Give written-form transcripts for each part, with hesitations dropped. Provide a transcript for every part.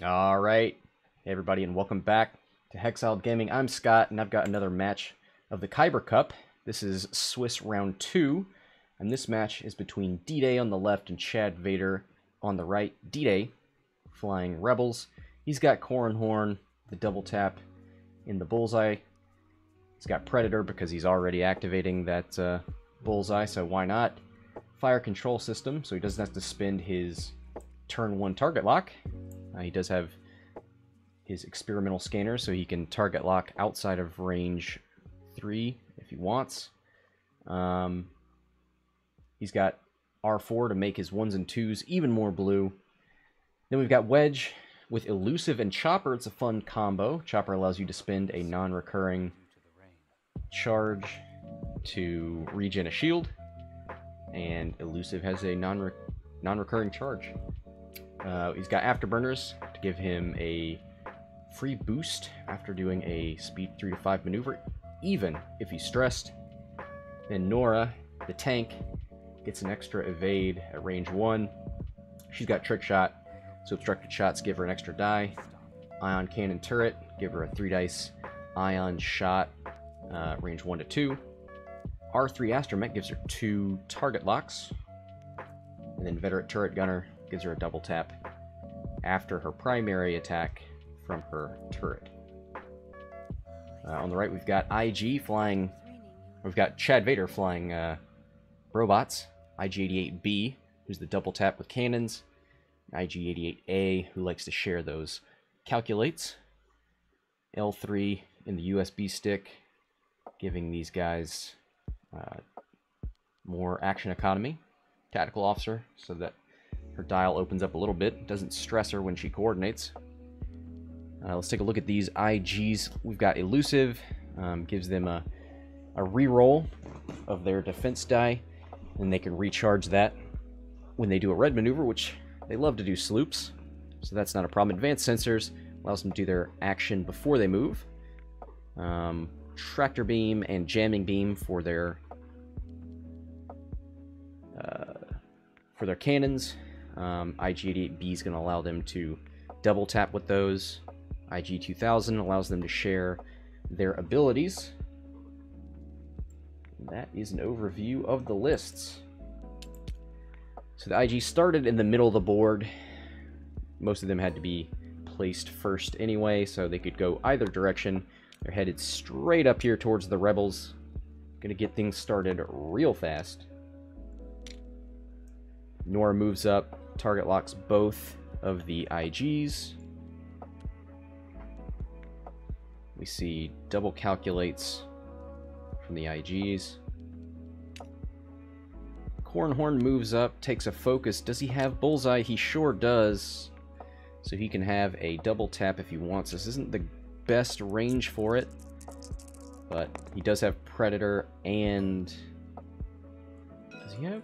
All right, hey everybody, and welcome back to Hexiled Gaming. I'm Scott, and I've got another match of the Kyber Cup. This is Swiss Round 2, and this match is between DDay on the left and ChadVader on the right. DDay flying Rebels. He's got Corran, the double tap in the bullseye. He's got Predator because he's already activating that bullseye, so why not? Fire control system, so he doesn't have to spend his turn 1 target lock. He does have his experimental scanner, so he can target lock outside of range 3 if he wants. He's got R4 to make his 1s and 2s even more blue. Then we've got Wedge with Elusive and Chopper. It's a fun combo. Chopper allows you to spend a non-recurring charge to regen a shield, and Elusive has a non-recurring charge. He's got Afterburners to give him a free boost after doing a speed 3 to 5 maneuver, even if he's stressed. Then Norra, the tank, gets an extra evade at range 1. She's got Trick Shot, so obstructed shots give her an extra die. Ion Cannon Turret, give her a 3 dice ion shot, range 1 to 2. R3 Astromech gives her 2 target locks. And then Veteran Turret Gunner gives her a double tap after her primary attack from her turret. On the right, we've got IG flying. We've got ChadVader flying robots. IG-88B, who's the double tap with cannons. IG-88A, who likes to share those calculates. L3 in the USB stick, giving these guys more action economy. Tactical officer, so that her dial opens up a little bit. Doesn't stress her when she coordinates. Let's take a look at these IGs. We've got Elusive. Gives them a reroll of their defense die. And they can recharge that when they do a red maneuver, which they love to do sloops. So that's not a problem. Advanced Sensors allows them to do their action before they move. Tractor Beam and Jamming Beam for their cannons. IG-88B is going to allow them to double tap with those. IG-2000 allows them to share their abilities. And that is an overview of the lists. So the IG started in the middle of the board. Most of them had to be placed first anyway, so they could go either direction. They're headed straight up here towards the Rebels. Gonna get things started real fast. Norra moves up, target locks both of the IGs. We see double calculates from the IGs. Corran moves up, takes a focus. Does he have bullseye? He sure does. So he can have a double tap if he wants. This isn't the best range for it, but he does have Predator and... Does he have...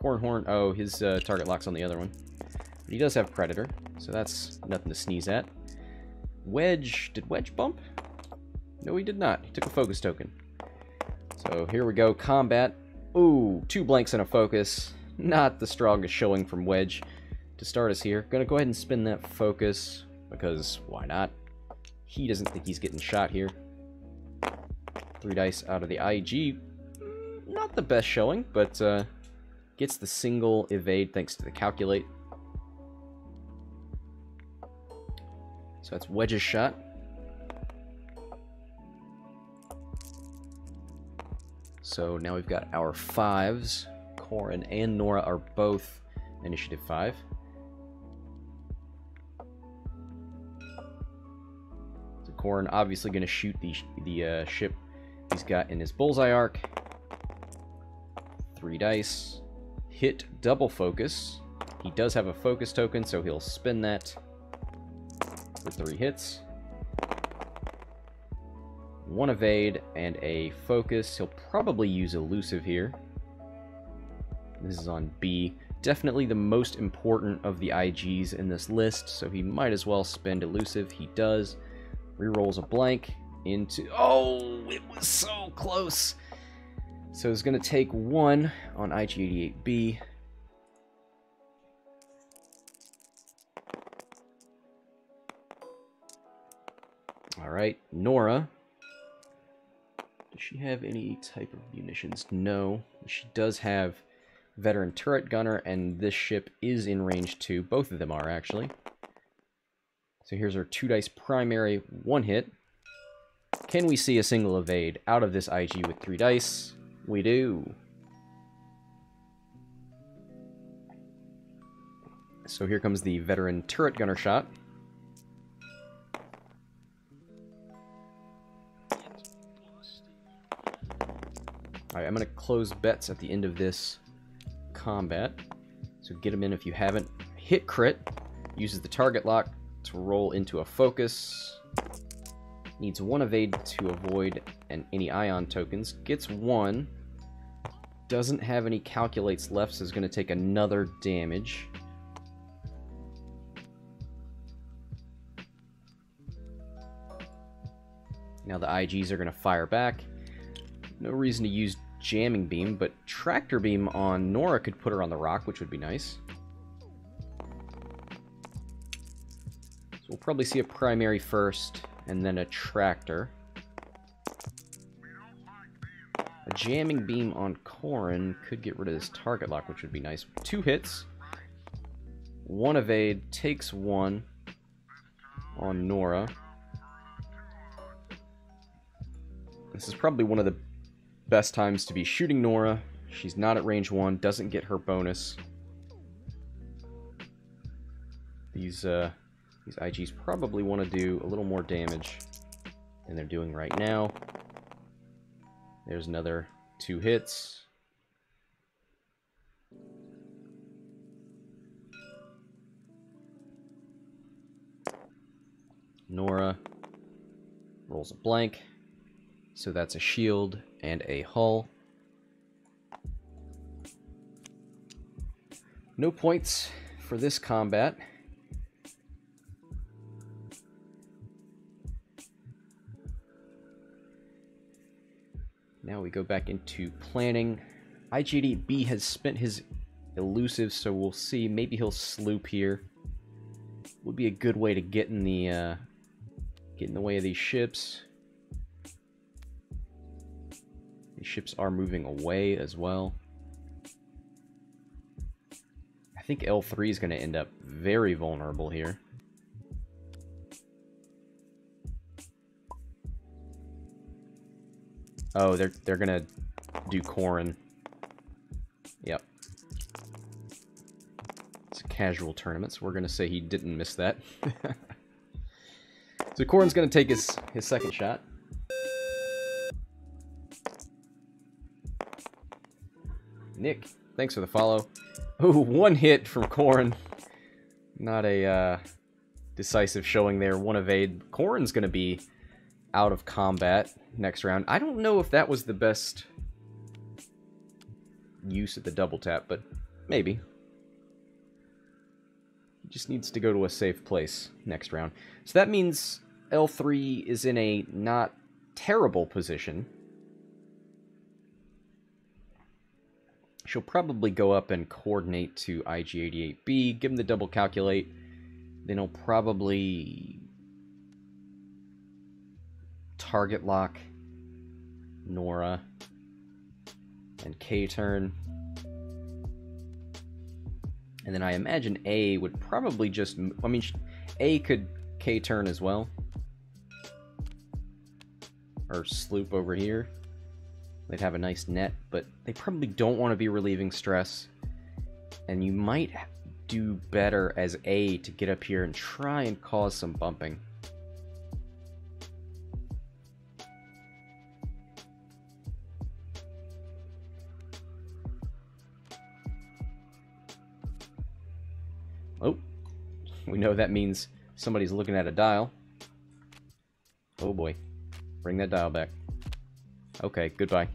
Corran, oh, his target lock's on the other one. But he does have Predator, so that's nothing to sneeze at. Wedge, did Wedge bump? No, he did not. He took a focus token. So here we go, combat. Ooh, 2 blanks and a focus. Not the strongest showing from Wedge to start us here. Gonna go ahead and spin that focus, because why not? He doesn't think he's getting shot here. 3 dice out of the IG. Not the best showing, but gets the single evade thanks to the calculate. So that's Wedge's shot. So now we've got our 5s. Corran and Norra are both initiative 5. So Corran obviously going to shoot the ship he's got in his bullseye arc. 3 dice. Hit double focus. He does have a focus token, so he'll spin that for 3 hits. 1 evade and a focus. He'll probably use Elusive here. This is on B. Definitely the most important of the IGs in this list, so he might as well spend Elusive. He does. Rerolls a blank into... Oh, it was so close! So it's going to take 1 on IG-88B. Alright, Norra. Does she have any type of munitions? No. She does have veteran turret gunner, and this ship is in range 2. Both of them are, actually. So here's our 2 dice primary, 1 hit. Can we see a single evade out of this IG with 3 dice? We do. So here comes the veteran turret gunner shot. Alright, I'm going to close bets at the end of this combat. So get them in if you haven't. Hit crit. Uses the target lock to roll into a focus. Needs 1 evade to avoid any ion tokens. Gets 1. Doesn't have any calculates left, so is going to take another damage. Now the IGs are going to fire back. No reason to use jamming beam, but tractor beam on Norra could put her on the rock, which would be nice. So we'll probably see a primary first, and then a tractor. A jamming beam on Corran could get rid of this target lock, which would be nice. 2 hits. 1 evade, takes 1 on Norra. This is probably one of the best times to be shooting Norra. She's not at range 1, doesn't get her bonus. These IGs probably want to do a little more damage than they're doing right now. There's another 2 hits. Norra rolls a blank. So that's a shield and a hull. No points for this combat. Now we go back into planning. IG88B has spent his elusive, so we'll see. Maybe he'll sloop here. Would be a good way to get in the way of these ships. These ships are moving away as well. I think L3 is going to end up very vulnerable here. Oh, they're going to do Corran. Yep. It's a casual tournament, so we're going to say he didn't miss that. So Corran's going to take his second shot. Nick, thanks for the follow. Oh, 1 hit from Corran. Not a decisive showing there. 1 evade. Corran's going to be out of combat next round. I don't know if that was the best use of the double tap, but maybe. He just needs to go to a safe place next round. So that means L3 is in a not terrible position. She'll probably go up and coordinate to IG88B, give him the double calculate, then he'll probably target lock Norra and K-turn. And then I imagine A would probably just... I mean, A could K-turn as well. Or sloop over here. They'd have a nice net, but they probably don't want to be relieving stress. And you might do better as A to get up here and try and cause some bumping. Oh, we know that means somebody's looking at a dial. Oh boy, bring that dial back. Okay, goodbye.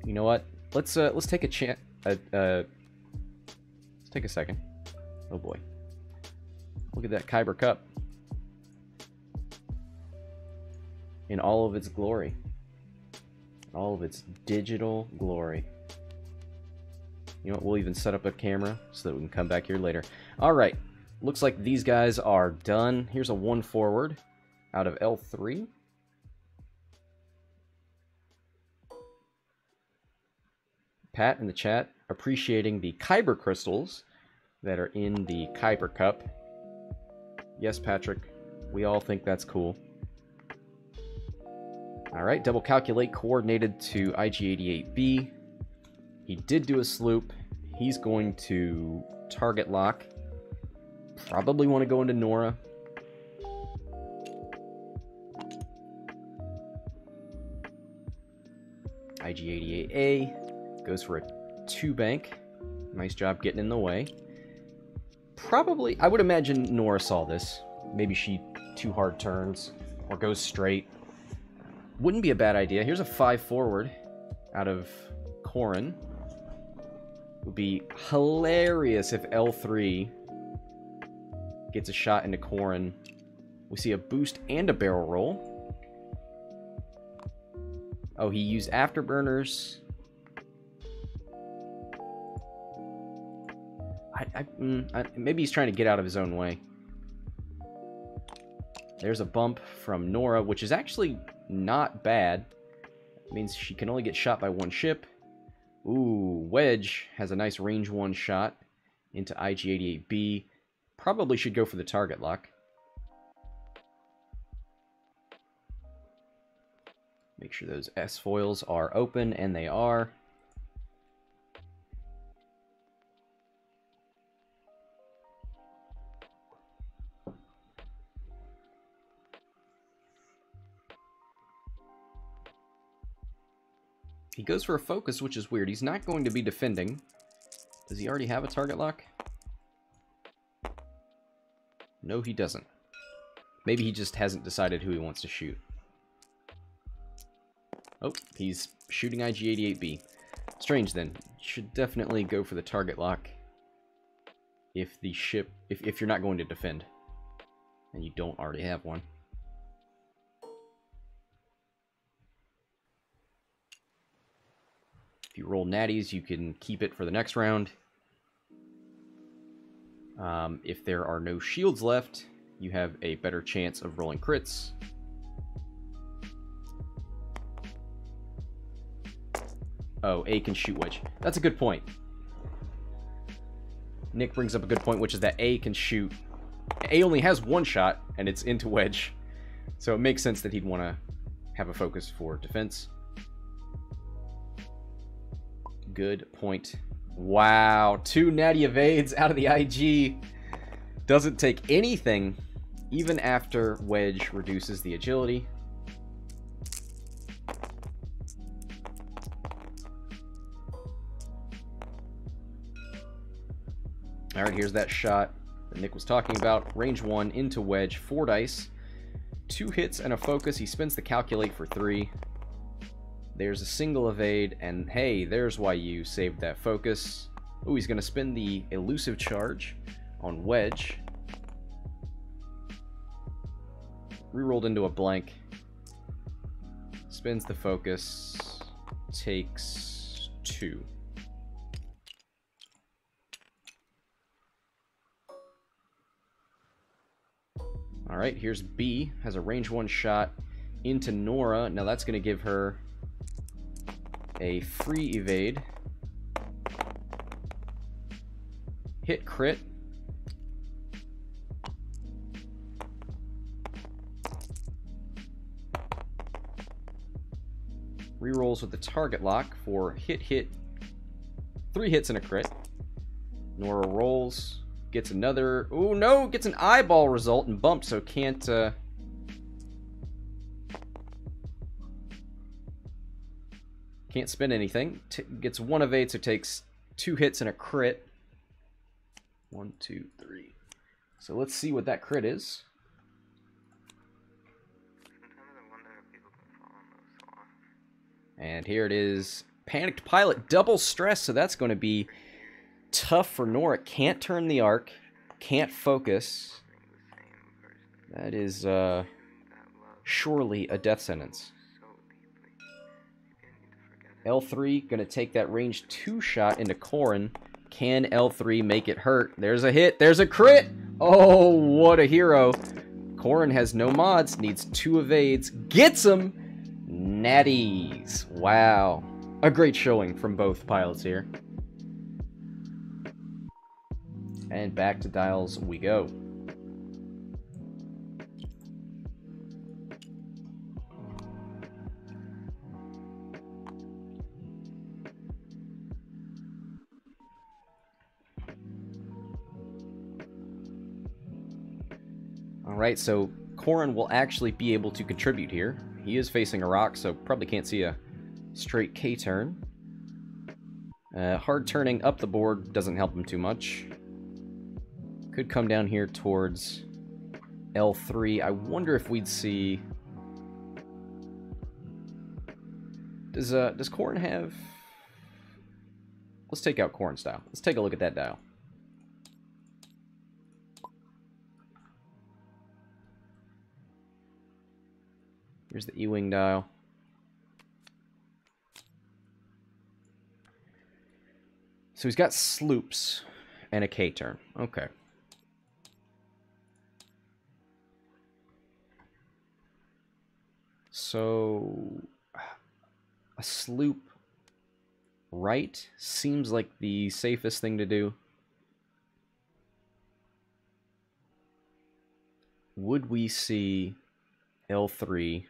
You know what? Let's take a chance. Let's take a second. Oh boy, look at that Kyber Cup in all of its glory, all of its digital glory. You know what? We'll even set up a camera so that we can come back here later. All right, looks like these guys are done. Here's a 1 forward out of L3. Pat in the chat appreciating the Kyber crystals that are in the Kyber cup. Yes, Patrick, we all think that's cool. All right, double calculate coordinated to IG-88B. He did do a sloop. He's going to target lock. Probably want to go into Norra. IG-88A goes for a 2 bank. Nice job getting in the way. Probably, I would imagine Norra saw this. Maybe she 2 hard turns or goes straight. Wouldn't be a bad idea. Here's a 5 forward out of Corran. Would be hilarious if L3 gets a shot into Corran. We see a boost and a barrel roll. Oh, he used afterburners. Maybe he's trying to get out of his own way. There's a bump from Norra, which is actually not bad. It means she can only get shot by 1 ship. Ooh, Wedge has a nice range 1 shot into IG-88B. Probably should go for the target lock. Make sure those S-foils are open, and they are. He goes for a focus, which is weird. He's not going to be defending. Does he already have a target lock? No, he doesn't. Maybe he just hasn't decided who he wants to shoot. Oh, he's shooting IG-88B. Strange, then. Should definitely go for the target lock if the ship... If you're not going to defend. And you don't already have one. If you roll natties, you can keep it for the next round. If there are no shields left, you have a better chance of rolling crits. Oh, A can shoot Wedge. That's a good point. Nick brings up a good point, which is that A can shoot. A only has 1 shot, and it's into Wedge. So it makes sense that he'd want to have a focus for defense. Good point. Wow, 2 natty evades out of the IG. Doesn't take anything, even after Wedge reduces the agility. Alright, here's that shot that Nick was talking about. Range 1 into Wedge, 4 dice. 2 hits and a focus. He spins the calculate for 3. There's a single evade, and hey, there's why you saved that focus. Oh, he's going to spin the elusive charge on Wedge. Rerolled into a blank. Spins the focus. Takes 2. Alright, here's B. Has a range 1 shot into Norra. Now that's going to give her a free evade. Hit crit. Rerolls with the target lock for hit. 3 hits and a crit. Norra rolls. Gets another... Oh no! Gets an eyeball result and bumped, so can't... Can't spin anything. Gets 1 evade, so takes 2 hits and a crit. 1, 2, 3. So let's see what that crit is. And here it is. Panicked Pilot, double stress, so that's going to be tough for Norra. Can't turn the arc. Can't focus. That is surely a death sentence. L3 going to take that range 2 shot into Corran. Can L3 make it hurt? There's a hit. There's a crit. Oh, what a hero. Corran has no mods, needs 2 evades, gets them! Natties. Wow. A great showing from both pilots here. And back to dials we go. Alright, so Corran will actually be able to contribute here. He is facing a rock, so probably can't see a straight K-turn. Hard turning up the board doesn't help him too much. Could come down here towards L3. I wonder if we'd see... Does Corran have... Let's take out Corran's dial. Let's take a look at that dial. Here's the E-wing dial. So he's got sloops and a K-turn. Okay. So a sloop right seems like the safest thing to do. Would we see L3?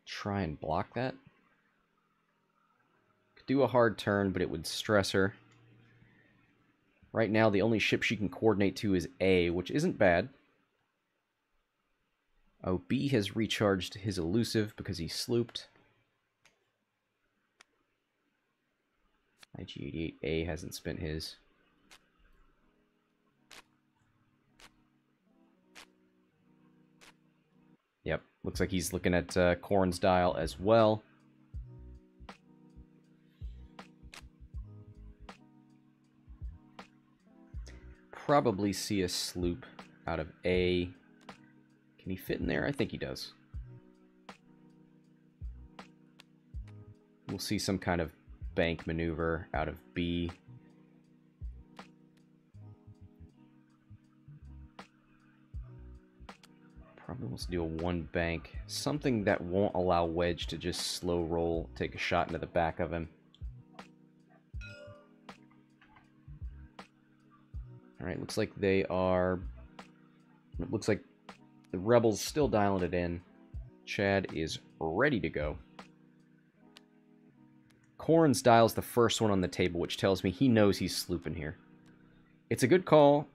Try and block that. Could do a hard turn, but it would stress her. Right now, the only ship she can coordinate to is A, which isn't bad. Oh, B has recharged his elusive because he slooped. IG-88A hasn't spent his. Yep, looks like he's looking at Corran's dial as well. Probably see a sloop out of A. Can he fit in there? I think he does. We'll see some kind of bank maneuver out of B. Probably wants to do a 1 bank. Something that won't allow Wedge to just slow roll, take a shot into the back of him. Alright, looks like they are... It looks like the Rebels still dialing it in. Chad is ready to go. Corran's dial's the first one on the table, which tells me he knows he's slooping here. It's a good call.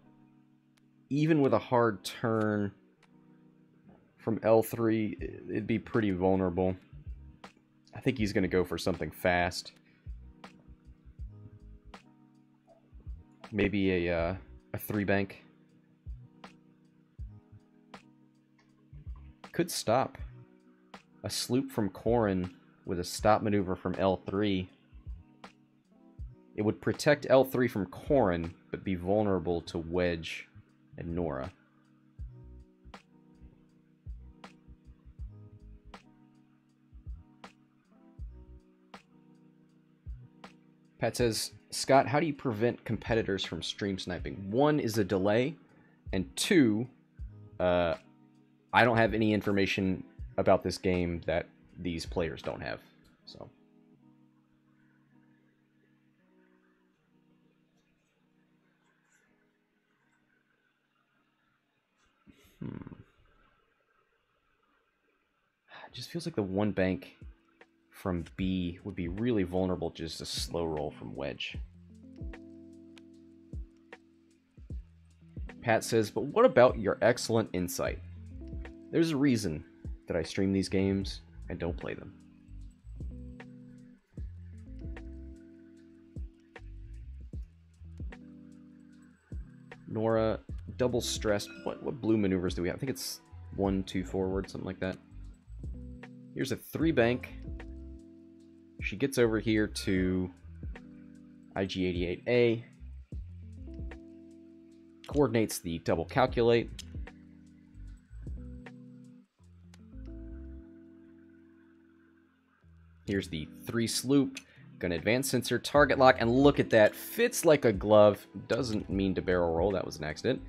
Even with a hard turn from L3, it'd be pretty vulnerable. I think he's going to go for something fast. Maybe a 3 bank. Could stop. A sloop from Corran with a stop maneuver from L3. It would protect L3 from Corran, but be vulnerable to Wedge and Norra. Pat says, Scott, how do you prevent competitors from stream sniping? 1 is a delay, and 2, I don't have any information about this game that these players don't have. So, it just feels like the 1 bank from B would be really vulnerable, just a slow roll from Wedge. Pat says, but what about your excellent insight? There's a reason that I stream these games and don't play them. Norra, double stressed. What blue maneuvers do we have? I think it's 1, 2 forward, something like that. Here's a 3 bank. She gets over here to IG-88A. Coordinates the double calculate. Here's the 3 sloop. Gonna advance sensor, target lock, and look at that. Fits like a glove. Doesn't mean to barrel roll. That was an accident.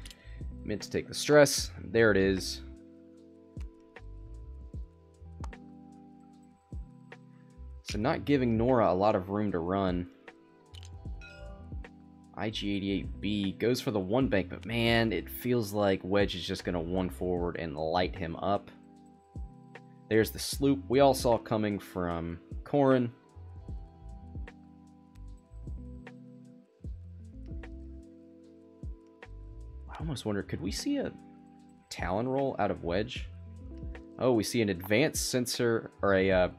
Meant to take the stress. There it is. So not giving Norra a lot of room to run. IG-88B goes for the one bank, but man, it feels like Wedge is just going to one forward and light him up. There's the sloop we all saw coming from Corran. I almost wonder, could we see a Talon roll out of Wedge? Oh, we see an advanced sensor, or a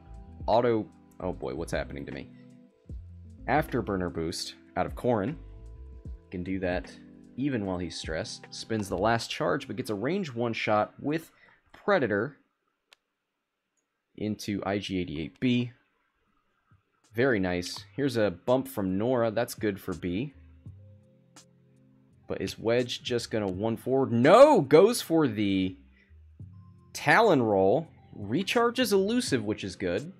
auto... Oh boy, what's happening to me? Afterburner boost out of Corran. Can do that even while he's stressed. Spins the last charge, but gets a range one shot with Predator into IG-88B. Very nice. Here's a bump from Norra. That's good for B. But is Wedge just going to one forward? No! Goes for the Talon roll. Recharges elusive, which is good.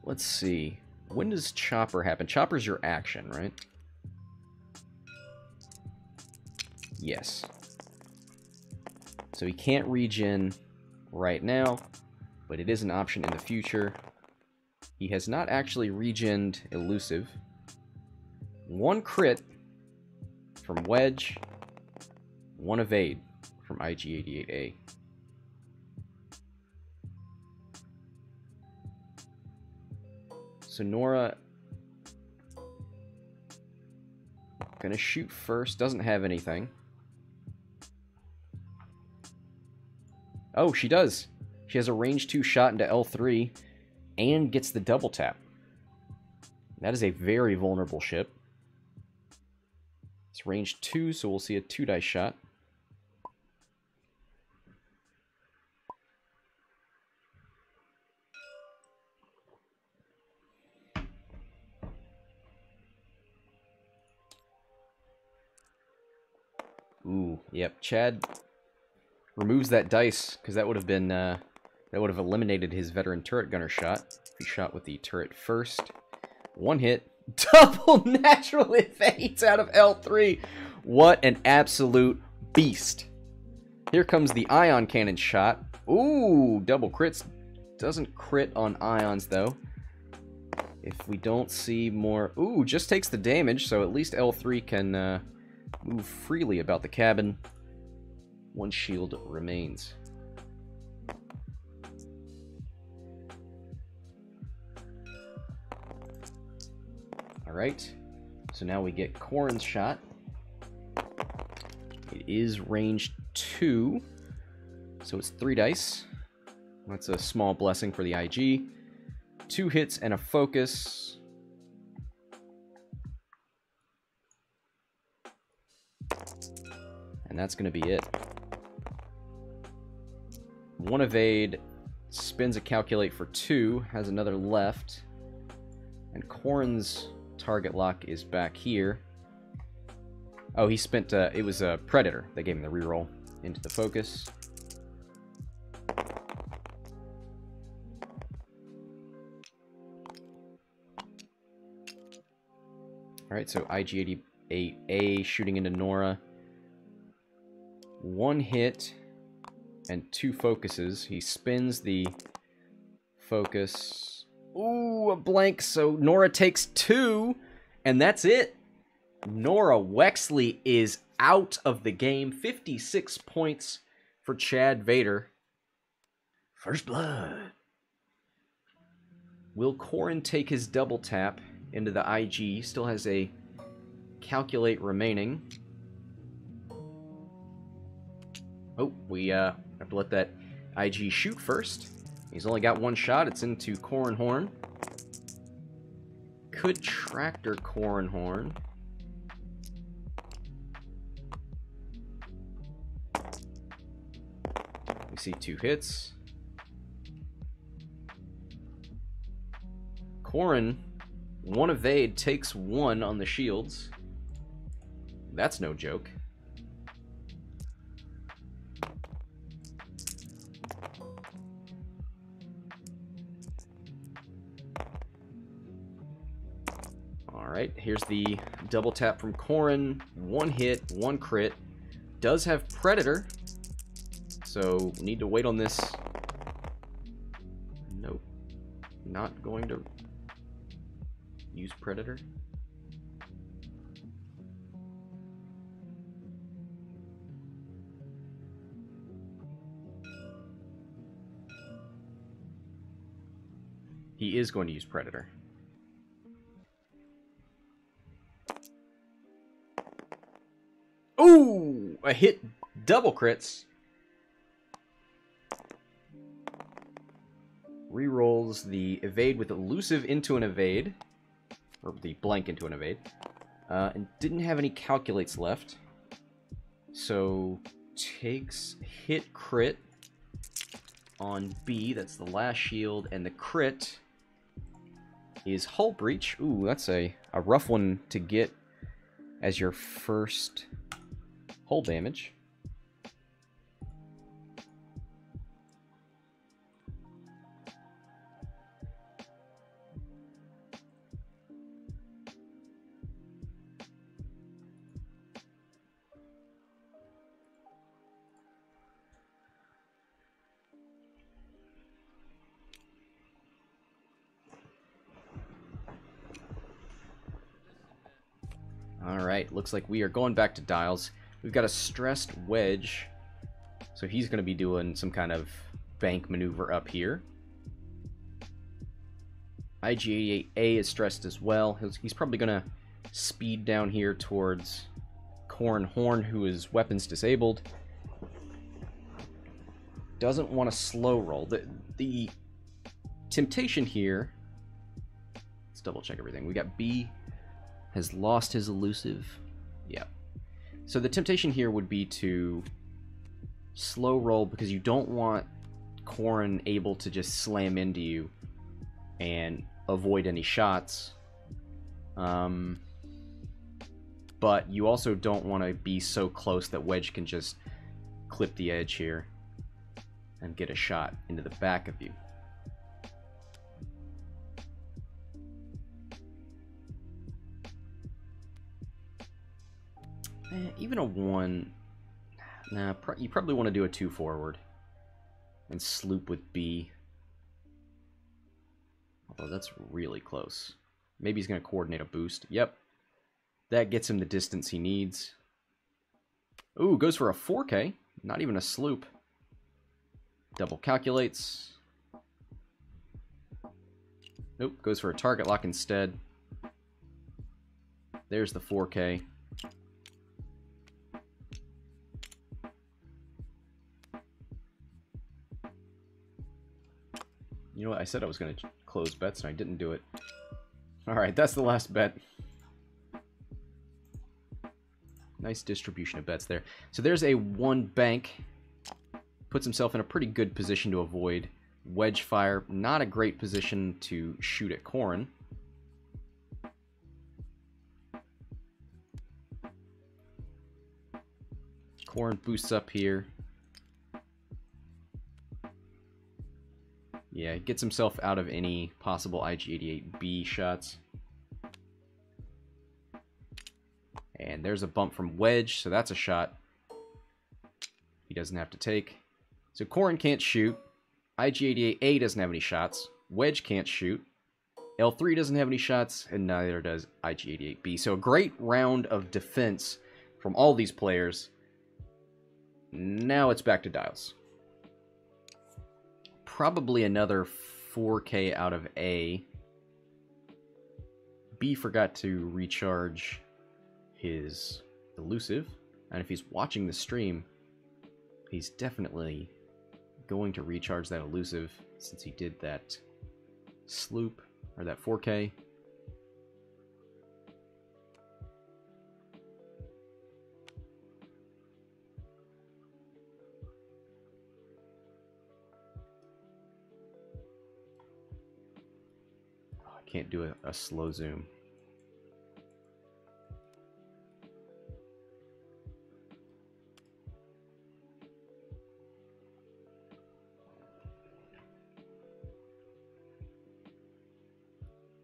Let's see. When does Chopper happen? Chopper's your action, right? Yes. So he can't regen right now, but it is an option in the future. He has not actually regened elusive. One crit from Wedge. One evade from IG-88A. So Norra gonna shoot first, doesn't have anything. Oh, she does. She has a range 2 shot into L3 and gets the double tap. That is a very vulnerable ship. It's range 2, so we'll see a 2-dice shot. Ooh, yep. Chad removes that dice because that would have been that would have eliminated his veteran turret gunner shot. He shot with the turret first. One hit, double natural evades out of L3. What an absolute beast! Here comes the ion cannon shot. Ooh, double crits. Doesn't crit on ions though. If we don't see more, ooh, just takes the damage. So at least L3 can. Move freely about the cabin. One shield remains. Alright. So now we get Corran's shot. It is range 2. So it's 3 dice. That's a small blessing for the IG. 2 hits and a focus. And that's going to be it. One evade, spins a calculate for 2, has another left. And Corran's target lock is back here. Oh, he spent, it was a Predator that gave him the reroll into the focus. Alright, so IG-88A shooting into Norra. 1 hit and 2 focuses. He spins the focus. Ooh, a blank. So Norra takes 2, and that's it. Norra Wexley is out of the game. 56 points for ChadVader. First blood. Will Corran take his double tap into the IG? Still has a calculate remaining. Oh, we have to let that IG shoot first. He's only got 1 shot. It's into Corran Horn. Could tractor Corran Horn. We see 2 hits. Corran, 1 evade, takes 1 on the shields. That's no joke. Alright, here's the double tap from Corran. 1 hit, 1 crit. Does have Predator, so need to wait on this. Nope. Not going to use Predator. He is going to use Predator. Ooh! A hit, double crits. Rerolls the evade with elusive into an evade. Or the blank into an evade. And didn't have any calculates left. So takes hit crit on B. That's the last shield. And the crit is hull breach. Ooh, that's a rough one to get as your first hull damage. Alright, looks like we are going back to dials. We've got a stressed Wedge, so he's going to be doing some kind of bank maneuver up here. IG-88A is stressed as well. He's probably going to speed down here towards Corran Horn, who is weapons disabled. Doesn't want to slow roll. The temptation here... Let's double check everything. We got B... has lost his elusive. Yeah. So the temptation here would be to slow roll because you don't want Corran able to just slam into you and avoid any shots. But you also don't want to be so close that Wedge can just clip the edge here and get a shot into the back of you. Even a 1... Nah, you probably want to do a 2 forward. And sloop with B. Although that's really close. Maybe he's going to coordinate a boost. Yep. That gets him the distance he needs. Ooh, goes for a 4K. Not even a sloop. Double calculates. Nope, goes for a target lock instead. There's the 4K. You know what? I said I was going to close bets, and I didn't do it. Alright, that's the last bet. Nice distribution of bets there. So there's a 1 bank. Puts himself in a pretty good position to avoid Wedge fire. Not a great position to shoot at Corran. Corran boosts up here. Yeah, gets himself out of any possible IG-88B shots. And there's a bump from Wedge, so that's a shot he doesn't have to take. So Corran can't shoot. IG-88A doesn't have any shots. Wedge can't shoot. L3 doesn't have any shots, and neither does IG-88B. So a great round of defense from all these players. Now it's back to dials. Probably another 4K out of A. B forgot to recharge his elusive. And if he's watching the stream, he's definitely going to recharge that elusive since he did that sloop, or that 4K. Can't do a slow zoom.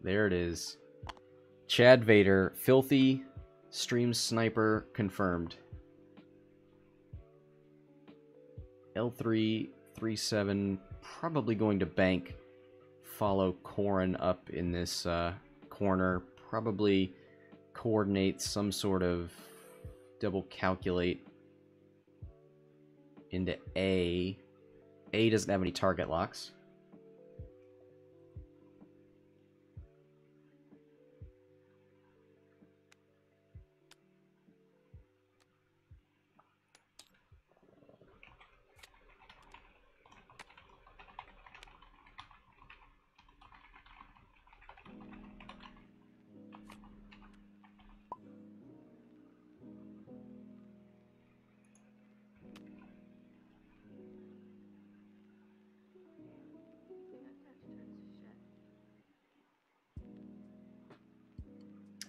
There it is. ChadVader, filthy stream sniper confirmed. L3, 3-7, probably going to bank. Follow Corran up in this corner. Probably coordinate some sort of double calculate into A. A doesn't have any target locks.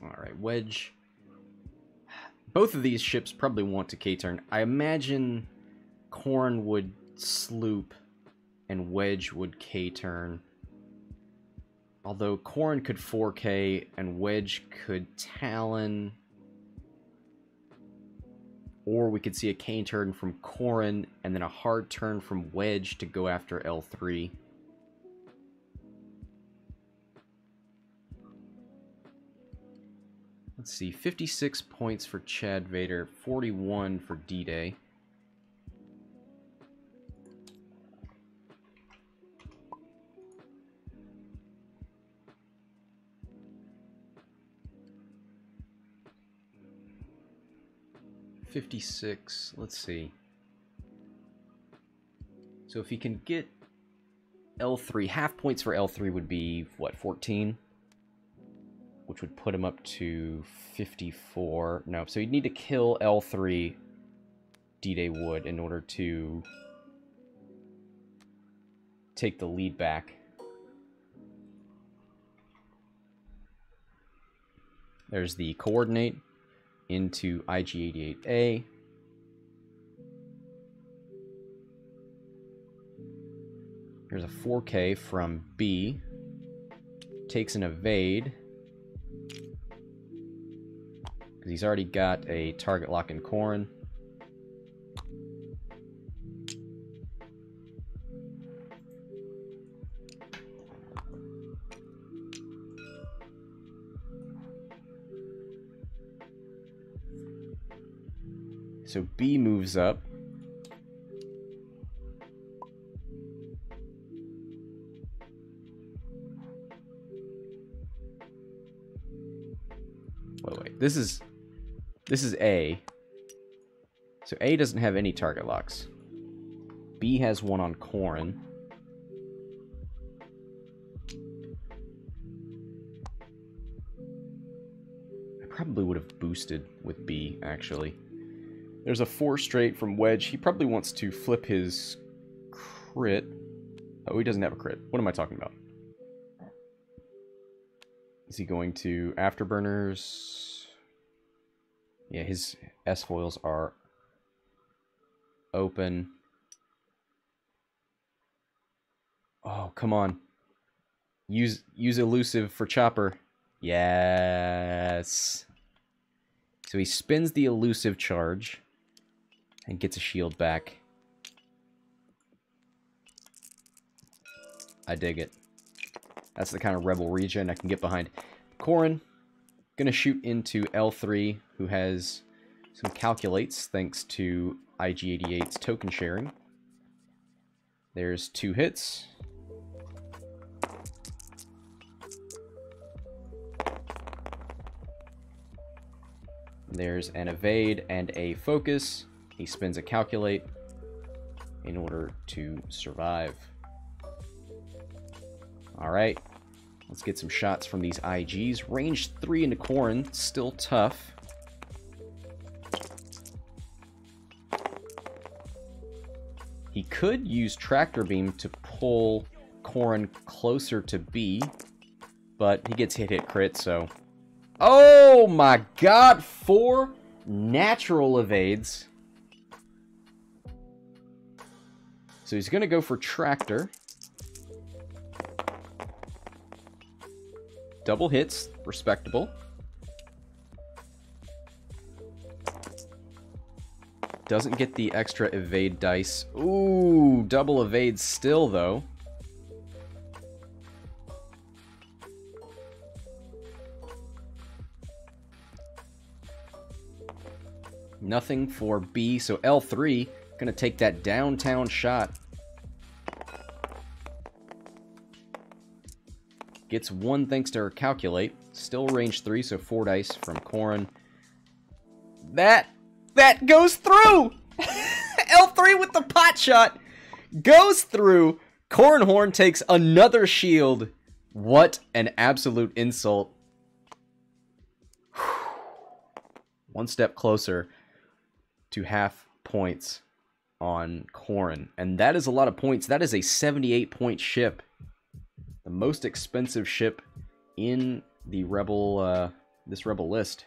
Alright, Wedge. Both of these ships probably want to K-turn. I imagine Corran would sloop and Wedge would K-turn. Although Corran could 4K and Wedge could Talon. Or we could see a K-turn from Corran and then a hard turn from Wedge to go after L3. Let's see, 56 points for ChadVader, 41 for DDay. Let's see. So if he can get L3, half points for L3 would be, what, 14? Which would put him up to 54. No, so you'd need to kill L3, DDay would, in order to take the lead back. There's the coordinate into IG-88A. Here's a 4K from B. Takes an evade. Because he's already got a target lock in Corran. So B moves up. Wait. This is A. So A doesn't have any target locks. B has one on Corran. I probably would have boosted with B, actually. There's a 4 straight from Wedge. He probably wants to flip his crit. Oh, he doesn't have a crit. What am I talking about? Is he going to Afterburners? Yeah, his S-foils are open. Oh, come on. Use elusive for chopper. Yes. So he spins the elusive charge and gets a shield back. I dig it. That's the kind of rebel regen I can get behind. Corran, gonna shoot into L3, who has some calculates thanks to IG-88's token sharing. There's 2 hits. There's an evade and a focus. He spins a calculate in order to survive. Alright, let's get some shots from these IGs. Range 3 into Corran, still tough. He could use Tractor Beam to pull Corran closer to B, but he gets hit crit, so... Oh my god, 4 natural evades. So he's going to go for Tractor. Double hits, respectable. Doesn't get the extra evade dice. Ooh, double evade still, though. Nothing for B, so L3 gonna take that downtown shot. Gets 1 thanks to her calculate. Still range 3, so 4 dice from Corran. That goes through! L3 with the pot shot goes through. Corran Horn takes another shield. What an absolute insult. 1 step closer to half points on Corran. And that is a lot of points. That is a 78-point ship. The most expensive ship in the Rebel, this Rebel list.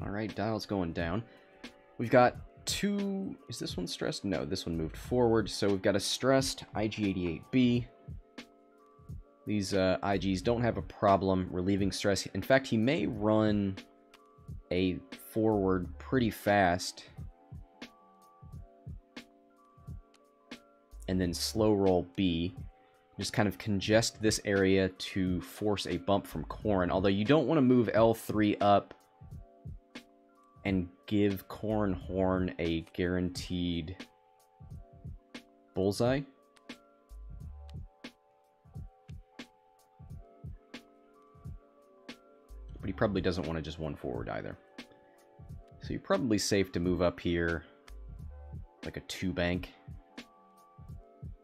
Alright, dial's going down. We've got 2... Is this one stressed? No, this one moved forward. So we've got a stressed IG-88B. These IGs don't have a problem relieving stress. In fact, he may run a forward pretty fast. And then slow roll B. Just kind of congest this area to force a bump from Corran. Although you don't want to move L3 up and give Corran Horn a guaranteed bullseye. But he probably doesn't want to just 1 forward either. So you're probably safe to move up here like a 2 bank.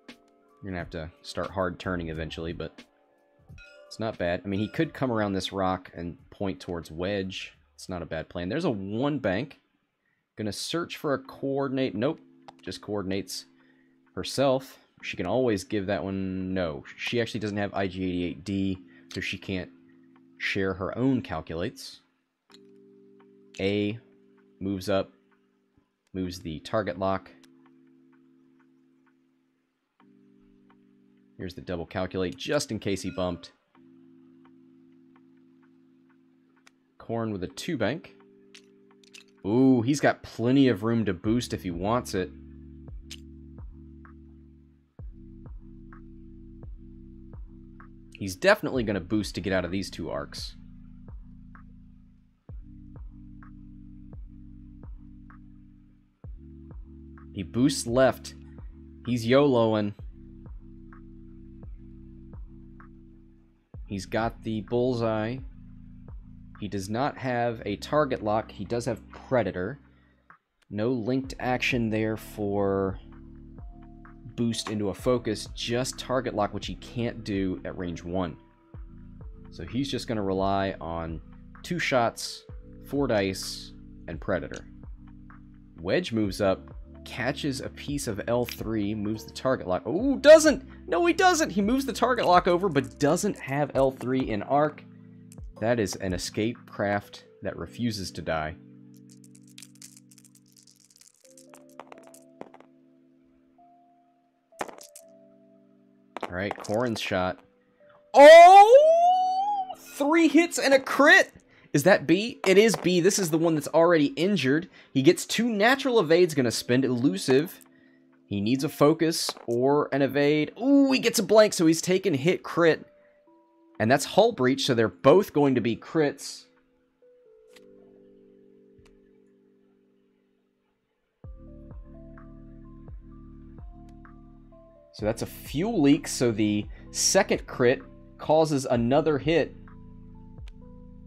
You're going to have to start hard turning eventually, but it's not bad. I mean, he could come around this rock and point towards Wedge. It's not a bad plan. There's a 1 bank. Gonna search for a coordinate. Nope. Just coordinates herself. She can always give that one... No. She actually doesn't have IG-88D, so she can't share her own calculates. A moves up. Moves the target lock. Here's the double calculate, just in case he bumped. Corran with a 2 bank. Ooh, he's got plenty of room to boost if he wants it. He's definitely going to boost to get out of these 2 arcs. He boosts left. He's YOLOing. He's got the bullseye. He does not have a target lock. He does have Predator. No linked action there for boost into a focus. Just target lock, which he can't do at range 1. So he's just going to rely on 2 shots, 4 dice, and Predator. Wedge moves up, catches a piece of L3, moves the target lock. Oh, doesn't! No, he doesn't! He moves the target lock over, but doesn't have L3 in arc. That is an escape craft that refuses to die. Alright, Corran's shot. Oh! 3 hits and a crit! Is that B? It is B. This is the one that's already injured. He gets 2 natural evades, gonna spend elusive. He needs a focus or an evade. Ooh, he gets a blank, so he's taken hit crit. And that's hull breach, so they're both going to be crits. So that's a fuel leak, so the second crit causes another hit.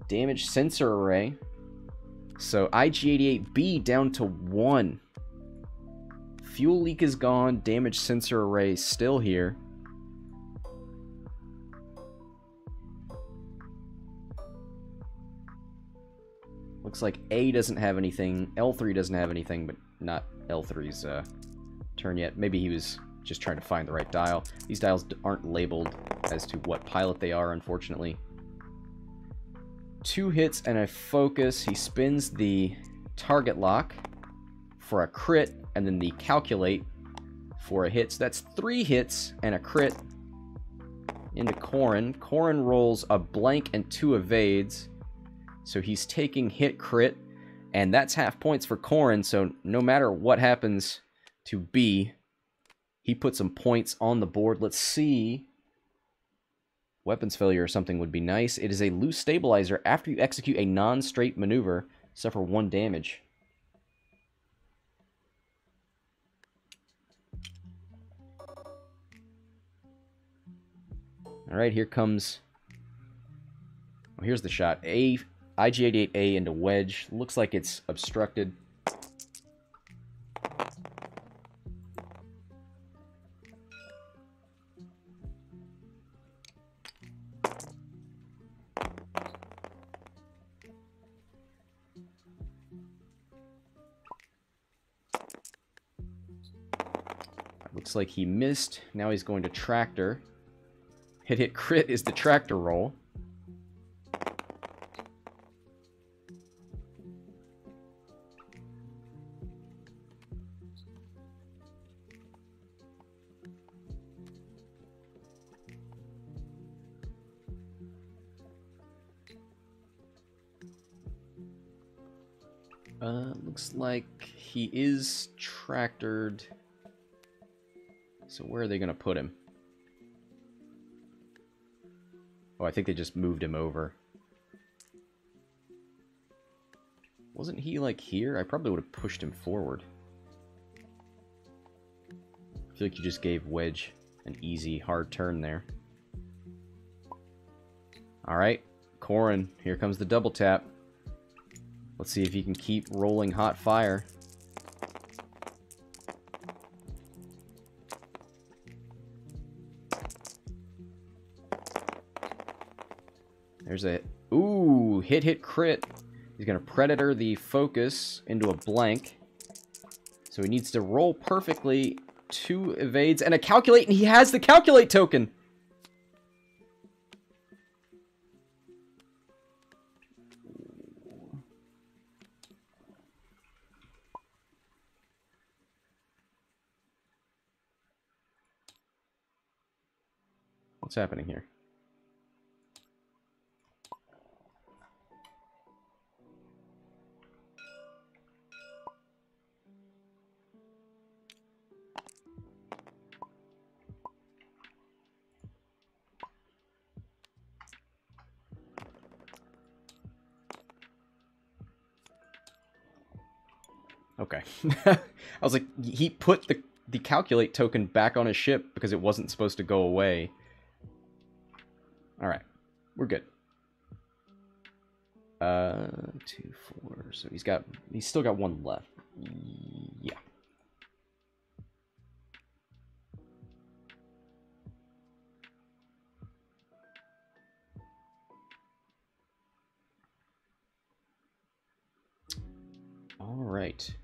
Damage sensor array. So IG-88B down to 1. Fuel leak is gone. Damage sensor array still here. Looks like A doesn't have anything. L3 doesn't have anything, but not L3's turn yet. Maybe he was just trying to find the right dial. These dials aren't labeled as to what pilot they are, unfortunately. 2 hits and a focus. He spins the target lock for a crit, and then the calculate for a hit. So that's 3 hits and a crit into Corran. Corran rolls a blank and 2 evades. So he's taking hit crit, and that's half points for Corran. So no matter what happens to B, he put some points on the board. Let's see. Weapons failure or something would be nice. It is a loose stabilizer. After you execute a non-straight maneuver, suffer 1 damage. Alright, here comes... Oh, here's the shot. IG-88A into Wedge. Looks like it's obstructed. Looks like he missed. Now he's going to tractor. Hit crit is the tractor roll. Looks like he is tractored. So where are they going to put him? Oh, I think they just moved him over. Wasn't he, like, here? I probably would have pushed him forward. I feel like you just gave Wedge an easy, hard turn there. Alright, Corran, here comes the double tap. Let's see if he can keep rolling hot fire. There's a... Ooh, hit crit. He's going to Predator the focus into a blank. So he needs to roll perfectly. 2 evades and a calculate, and he has the calculate token! What's happening here? Okay. I was like, he put the calculate token back on his ship because it wasn't supposed to go away. Alright. We're good. 2, 4. So he's still got 1 left. Yeah. Alright.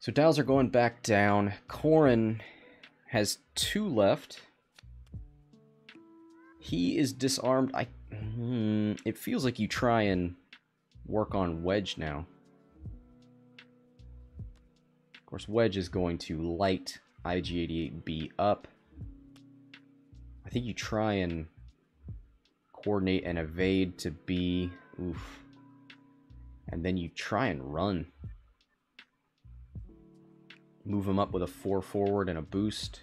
So dials are going back down. Corran has 2 left. He is disarmed. It feels like you try and work on Wedge now. Of course, Wedge is going to light IG-88B up. I think you try and coordinate and evade to B. Oof. And then you try and run. Move him up with a 4 forward and a boost.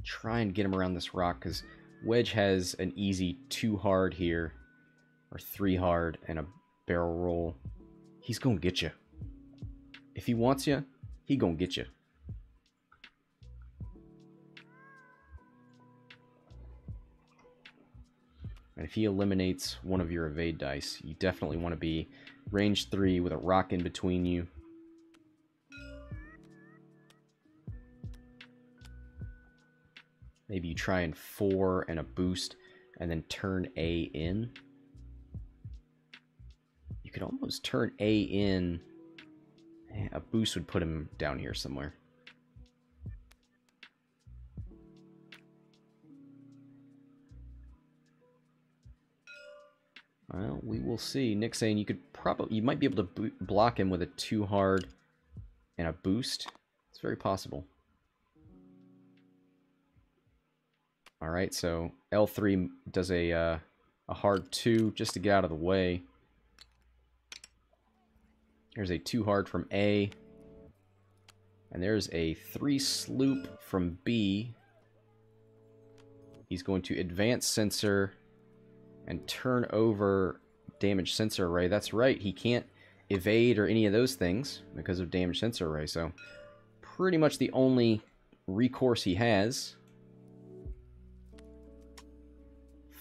Try and get him around this rock, because Wedge has an easy 2 hard here, or 3 hard, and a barrel roll. He's gonna get you. If he wants you, he gonna get you. And if he eliminates one of your evade dice, you definitely want to be range 3 with a rock in between you. Maybe you try and 4 and a boost, and then turn A in. You could almost turn A in. A boost would put him down here somewhere. Well, we will see. Nick's saying you might be able to block him with a 2 hard and a boost. It's very possible. All right, so L3 does a hard 2 just to get out of the way. There's a 2 hard from A. And there's a 3 sloop from B. He's going to advance sensor and turn over damage sensor array. That's right, he can't evade or any of those things because of damage sensor array. So pretty much the only recourse he has.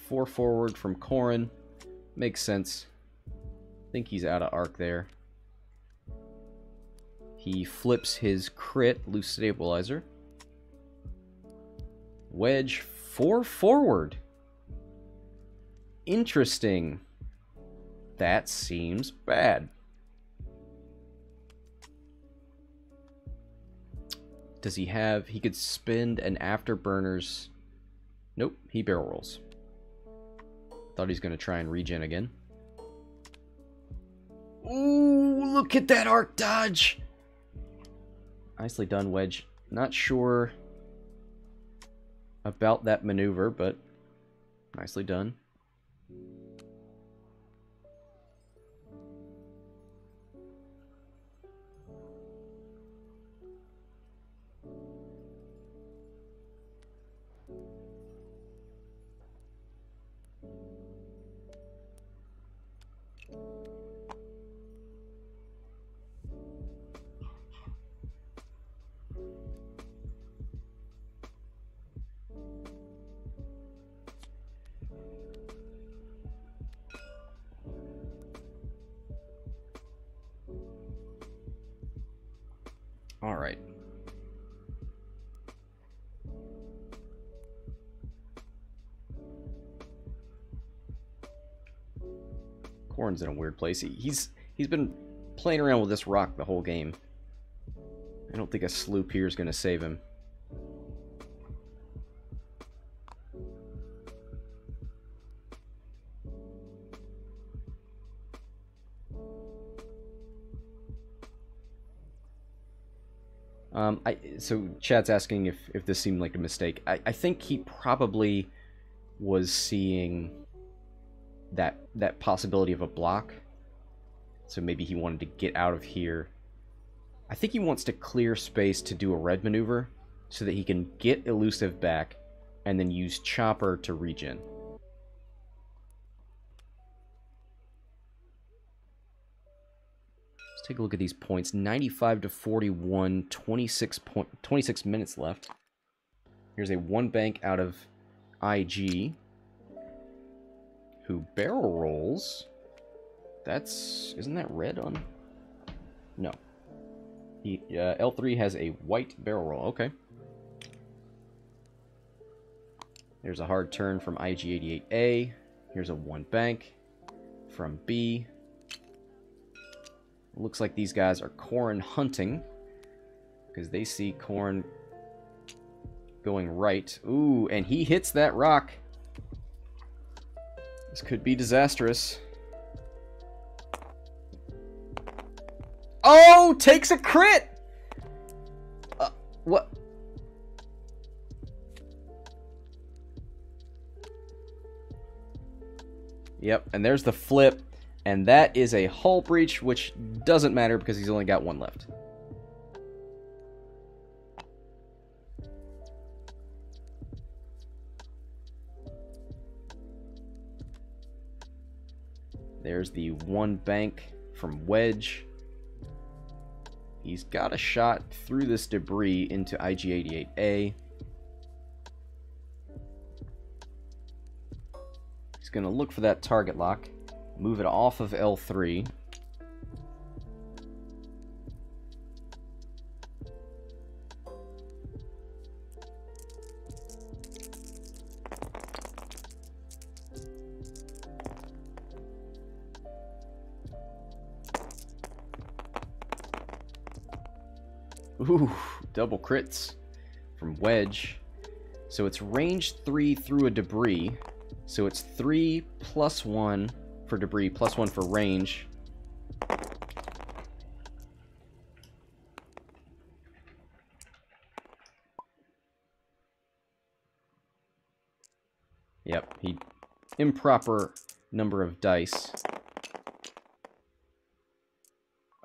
4 forward from Corran. Makes sense. I think he's out of arc there. He flips his crit, loose stabilizer. Wedge, 4 forward. Interesting. That seems bad. Does he have... He could spend an afterburners... Nope, he barrel rolls. Thought he's going to try and regen again. Ooh, look at that arc dodge! Nicely done, Wedge. Not sure about that maneuver, but nicely done. All right. Corran's in a weird place. He's been playing around with this rock the whole game. I don't think a sloop here is going to save him. So Chad's asking if this seemed like a mistake. I think he probably was seeing that possibility of a block. So maybe he wanted to get out of here. I think he wants to clear space to do a red maneuver so that he can get elusive back and then use chopper to regen. Take a look at these points. 95 to 41, 26 minutes left. Here's a 1 bank out of IG, who barrel rolls. Isn't that red on? No. L3 has a white barrel roll. Okay. There's a hard turn from IG88A. Here's a 1 bank from B. Looks like these guys are Corran hunting, because they see Corran going right. Ooh, and he hits that rock. This could be disastrous. Oh, takes a crit! What? Yep, and there's the flip. And that is a hull breach, which doesn't matter because he's only got 1 left. There's the 1 bank from Wedge. He's got a shot through this debris into IG88A. He's going to look for that target lock. Move it off of L3. Ooh, double crits from Wedge. So it's range 3 through a debris. So it's 3 plus 1 for debris, +1 for range. Yep, he improper number of dice.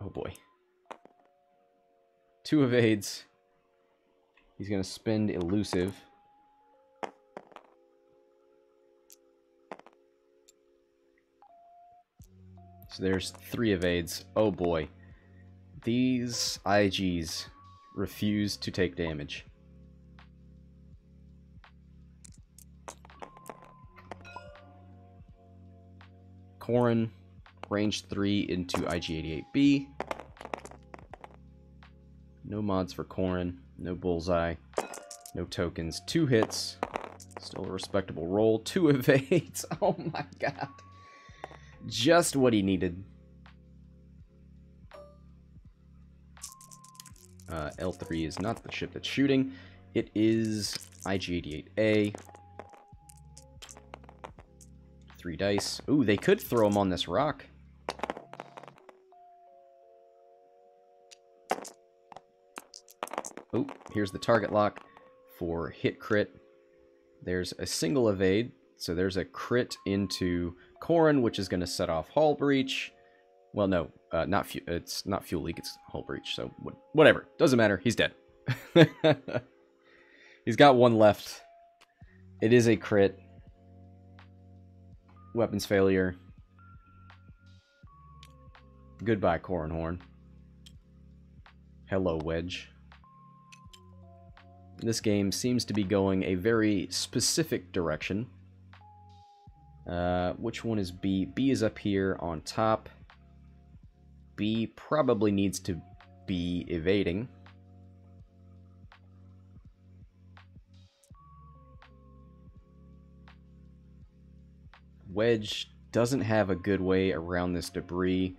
Oh boy. 2 evades. He's going to spend elusive. So there's 3 evades. Oh boy. These IGs refuse to take damage. Corran, range 3 into IG-88B. No mods for Corran. No bullseye. No tokens. 2 hits. Still a respectable roll. 2 evades. Oh my god. Just what he needed. L3 is not the ship that's shooting. It is IG-88A. 3 dice. Ooh, they could throw him on this rock. Oh, here's the target lock for hit crit. There's a single evade, so there's a crit into Corran, which is going to set off hull breach. Well, no, it's not fuel leak, it's hull breach, so whatever. Doesn't matter, he's dead. He's got 1 left. It is a crit. Weapons failure. Goodbye, Corran Horn. Hello, Wedge. This game seems to be going a very specific direction. Which one is B? B is up here on top. B probably needs to be evading. Wedge doesn't have a good way around this debris.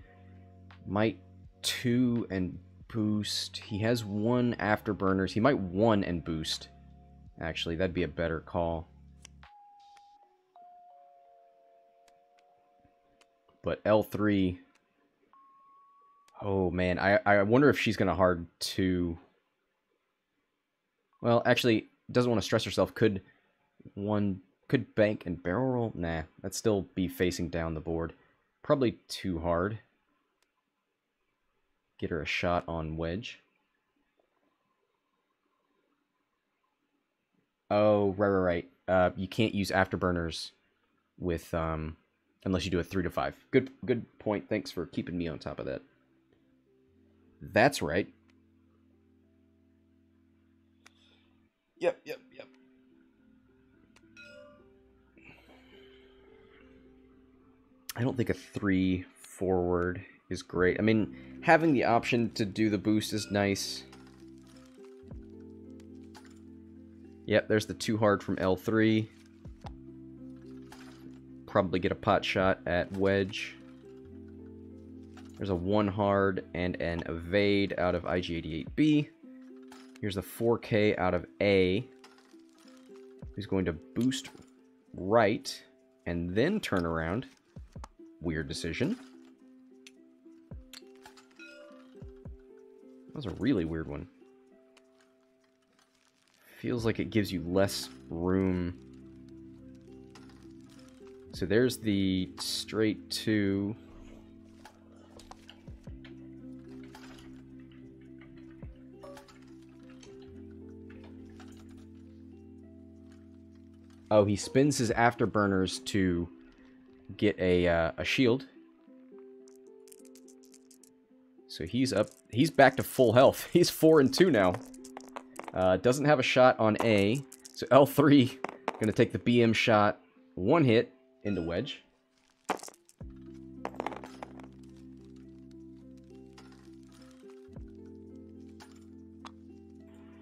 Might 2 and boost. He has 1 afterburners. He might 1 and boost. Actually, that'd be a better call. But L3... Oh, man. I wonder if she's going to hard 2. Well, actually, doesn't want to stress herself. Could bank and barrel roll? Nah, that'd still be facing down the board. Probably too hard. Get her a shot on Wedge. Oh, right. You can't use afterburners with unless you do a 3 to 5. Good point. Thanks for keeping me on top of that. That's right. Yep. I don't think a 3 forward is great. I mean, having the option to do the boost is nice. Yep, there's the 2 hard from L3. Probably get a pot shot at Wedge. There's a 1 hard and an evade out of IG-88B. Here's a 4K out of A, who's going to boost right and then turn around. Weird decision. That was a really weird one. Feels like it gives you less room. So there's the straight 2. Oh, he spins his afterburners to get a shield. So he's up. He's back to full health. He's 4 and 2 now. Doesn't have a shot on A. So L3 gonna take the BM shot. 1 hit into Wedge.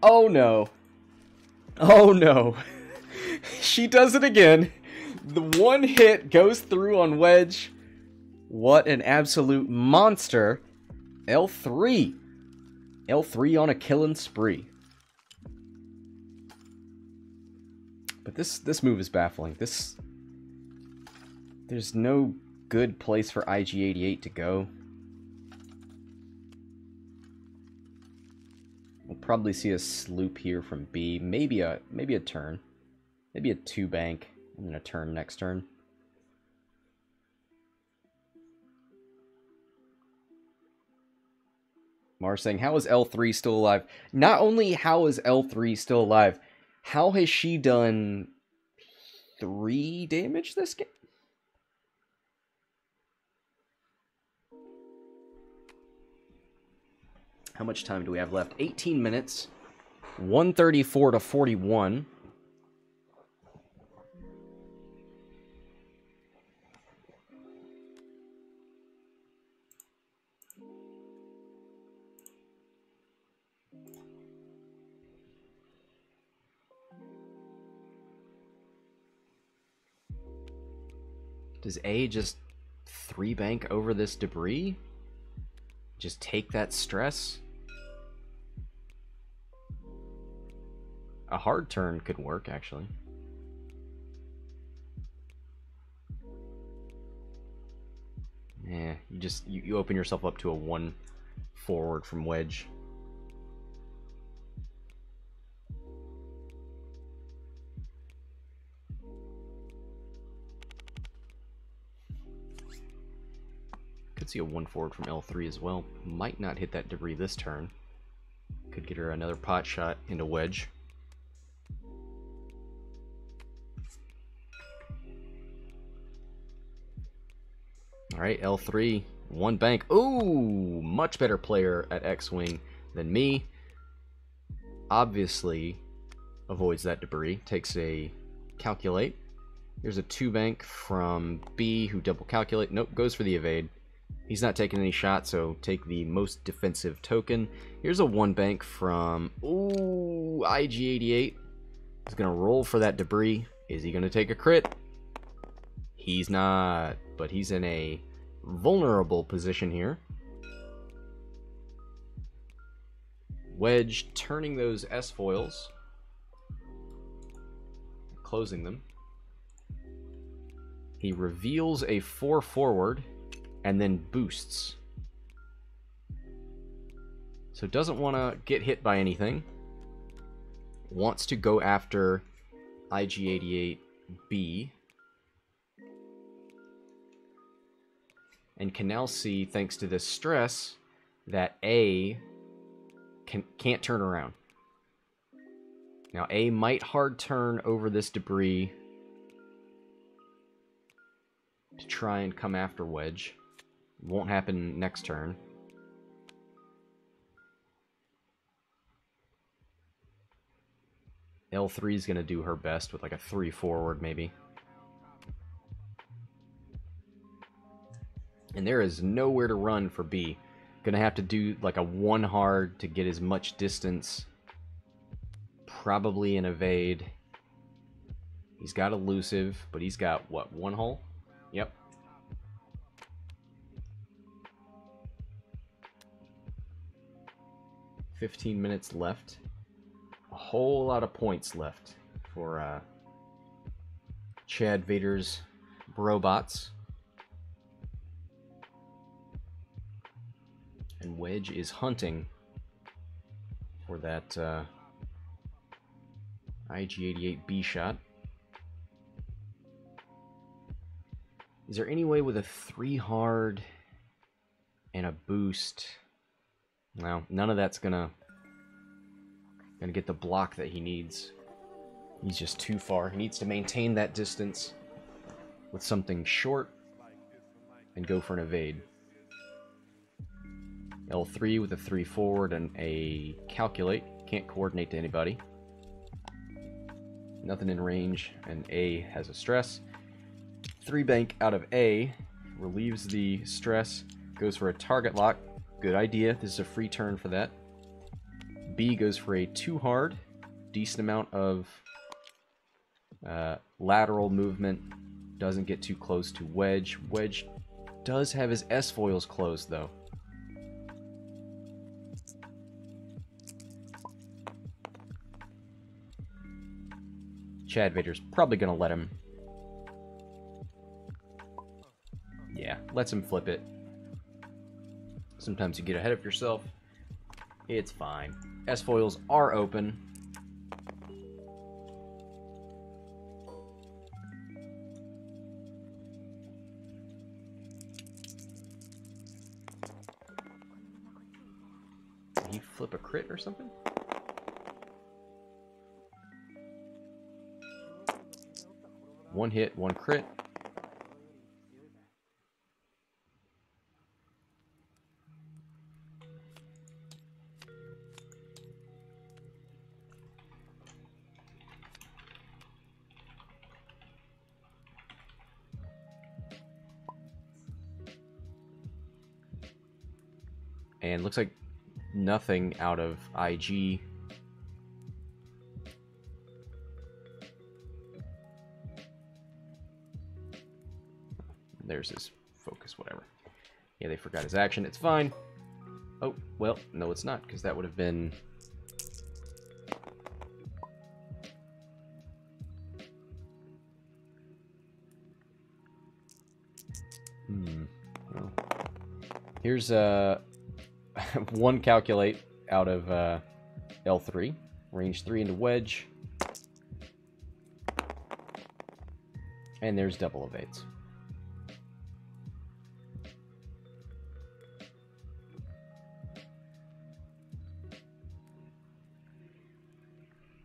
Oh no. Oh no. She does it again. The 1 hit goes through on Wedge. What an absolute monster. L3. L3 on a killing spree. But this move is baffling. There's no good place for IG-88 to go. We'll probably see a sloop here from B. Maybe a turn. Maybe a 2-bank and then a turn next turn. Mars saying, how is L3 still alive? Not only how is L3 still alive, how has she done 3 damage this game? How much time do we have left? 18 minutes. 134 to 41. Does A just 3-bank over this debris? Just take that stress? A hard turn could work, actually. Yeah, you open yourself up to a 1 forward from Wedge. Could see a 1 forward from L3 as well. Might not hit that debris this turn. Could get her another pot shot into Wedge. Alright, L3, 1 bank. Ooh, much better player at X-Wing than me. Obviously avoids that debris. Takes a calculate. Here's a 2-bank from B, who double calculate. Nope, goes for the evade. He's not taking any shots, so take the most defensive token. Here's a 1-bank from, ooh, IG-88. He's going to roll for that debris. Is he going to take a crit? He's not, but he's in a vulnerable position here. Wedge turning those S-foils. Closing them. He reveals a 4 forward. And then boosts. So doesn't want to get hit by anything. Wants to go after IG-88B. And can now see, thanks to this stress, that A can't turn around. Now A might hard turn over this debris to try and come after Wedge. Won't happen next turn. L3 is going to do her best with like a 3 forward maybe. And there is nowhere to run for B. Going to have to do like a 1 hard to get as much distance. Probably an evade. He's got elusive, but he's got what, 1 hull? Yep. $15 minutes left. A whole lot of points left for ChadVader's robots. And Wedge is hunting for that IG-88B shot. Is there any way with a 3 hard and a boost? Well, none of that's gonna get the block that he needs. He's just too far. He needs to maintain that distance with something short and go for an evade. L3 with a 3 forward and a calculate. Can't coordinate to anybody. Nothing in range, and A has a stress. 3 bank out of A relieves the stress. Goes for a target lock. Good idea. This is a free turn for that. B goes for a 2 hard. Decent amount of lateral movement. Doesn't get too close to Wedge. Wedge does have his S-foils closed, though. ChadVader's probably going to let him. lets him flip it. Sometimes you get ahead of yourself. It's fine. S-foils are open. Did he flip a crit or something? One hit, one crit. And looks like nothing out of IG. There's his focus, whatever. Yeah, they forgot his action. It's fine. Oh, well, no, it's not, because that would have been... Well, here's one calculate out of L3. Range 3 into Wedge. And there's double evades.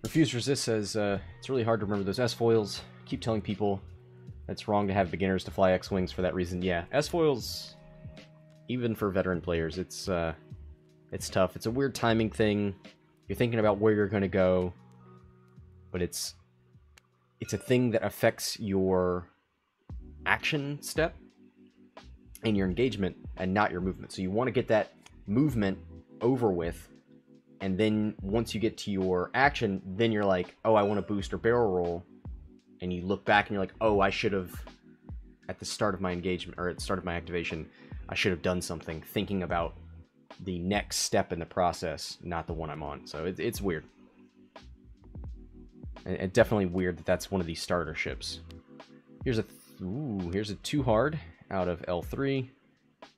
Refuse Resist says, it's really hard to remember those S-foils. Keep telling people it's wrong to have beginners to fly X-Wings for that reason. Yeah, S-foils, even for veteran players, it's tough. It's a weird timing thing. You're thinking about where you're going to go, but it's a thing that affects your action step and your engagement and not your movement. So you want to get that movement over with, and then once you get to your action, then you're like, oh, I want to boost or barrel roll, and you look back and you're like, oh, I should have, at the start of my engagement, or at the start of my activation, I should have done something, thinking about the next step in the process, not the one I'm on. So it's weird. And definitely weird that that's one of these starter ships. Here's a 2 hard out of L3.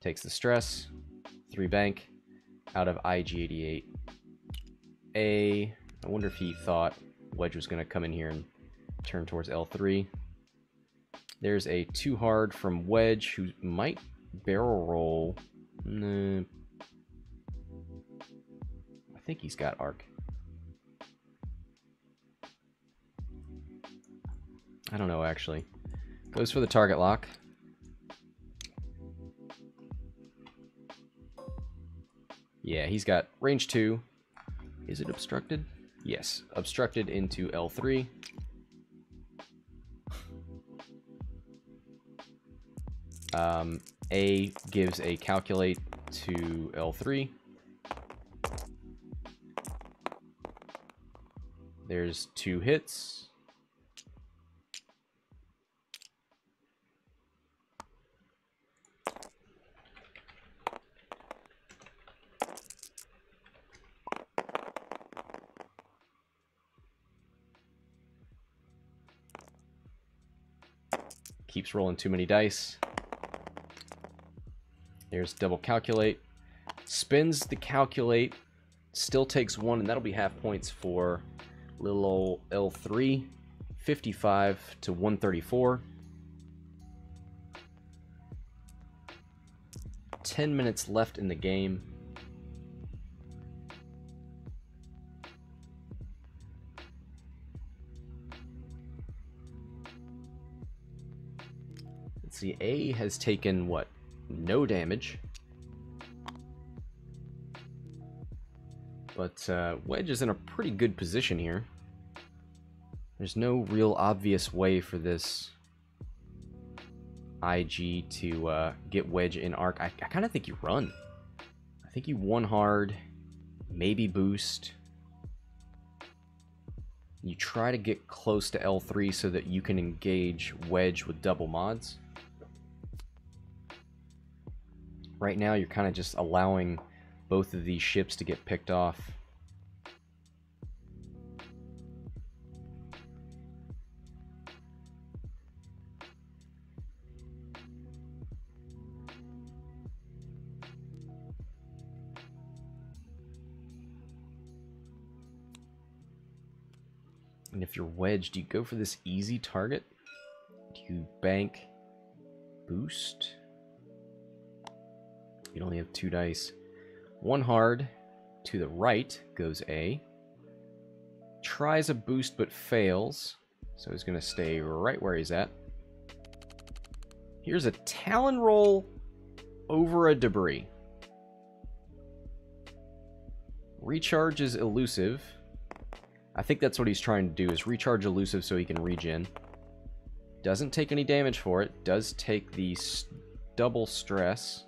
Takes the stress. 3 bank out of IG-88. I wonder if he thought Wedge was going to come in here and turn towards L3. There's a 2 hard from Wedge, who might barrel roll. Nah. I think he's got arc. I don't know, actually. Goes for the target lock. Yeah, he's got range 2. Is it obstructed? Yes, obstructed into L3. A gives a calculate to L3. There's 2 hits. Keeps rolling too many dice. There's double calculate. Spins the calculate. Still takes 1, and that'll be half points for little old L3. 55 to 134. 10 minutes left in the game. Let's see, A has taken, what, no damage. But Wedge is in a pretty good position here. There's no real obvious way for this IG to get Wedge in arc. I kind of think you run. I think you 1 hard, maybe boost. You try to get close to L3 so that you can engage Wedge with double mods. Right now, you're kind of just allowing both of these ships to get picked off. And if you're Wedge, do you go for this easy target? Do you bank boost? You only have 2 dice. 1 hard to the right goes A. Tries a boost but fails. So he's going to stay right where he's at. Here's a Talon roll over a debris. Recharge is elusive. I think that's what he's trying to do, is recharge elusive so he can regen. Doesn't take any damage for it. Does take the double stress.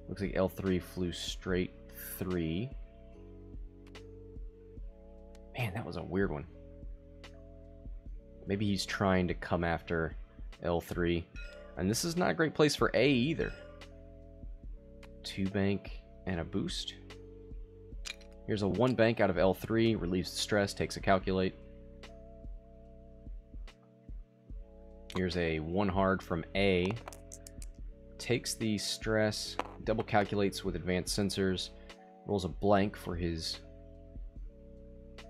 Looks like L3 flew straight 3. Man, that was a weird one. Maybe he's trying to come after L3. And this is not a great place for A either. 2 bank and a boost. Here's a 1 bank out of L3. Relieves the stress, takes a calculate. Here's a 1 hard from A. Takes the stress, double calculates with advanced sensors. Rolls a blank for his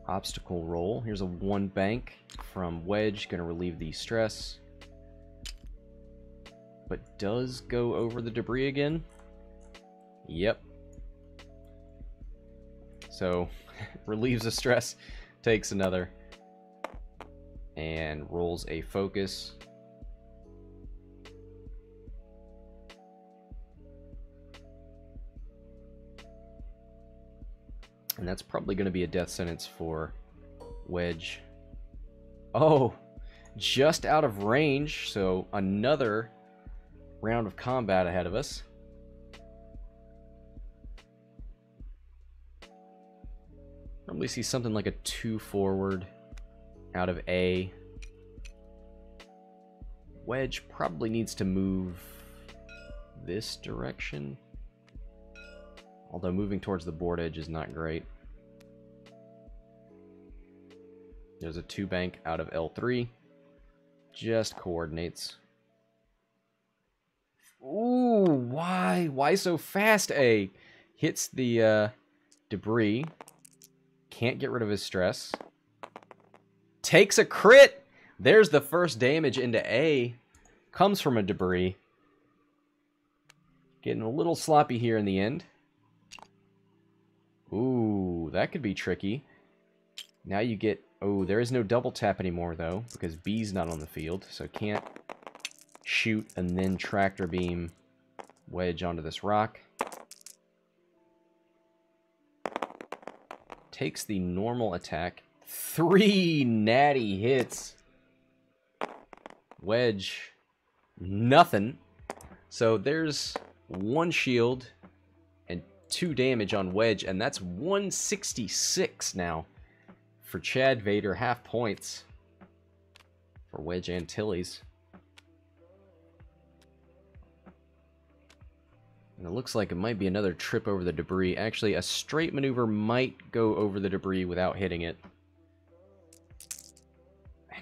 obstacle roll. Here's a 1 bank from Wedge, gonna relieve the stress. But does go over the debris again. Yep. So, relieves the stress, takes another, and rolls a focus. And that's probably going to be a death sentence for Wedge. Oh, just out of range, so another round of combat ahead of us. Probably see something like a 2 forward out of A. Wedge probably needs to move this direction. Although moving towards the board edge is not great. There's a 2 bank out of L3. Just coordinates. Ooh, why? Why so fast, A? Hits the debris. Can't get rid of his stress. Takes a crit! There's the first damage into A. Comes from a debris. Getting a little sloppy here in the end. Ooh, that could be tricky. Now you get... Oh, there is no double tap anymore, though, because B's not on the field, so can't shoot and then tractor beam Wedge onto this rock. Takes the normal attack. 3 natty hits. Wedge, nothing. So there's 1 shield and 2 damage on Wedge, and that's 166 now for ChadVader. Half points for Wedge Antilles. And it looks like it might be another trip over the debris. Actually, a straight maneuver might go over the debris without hitting it.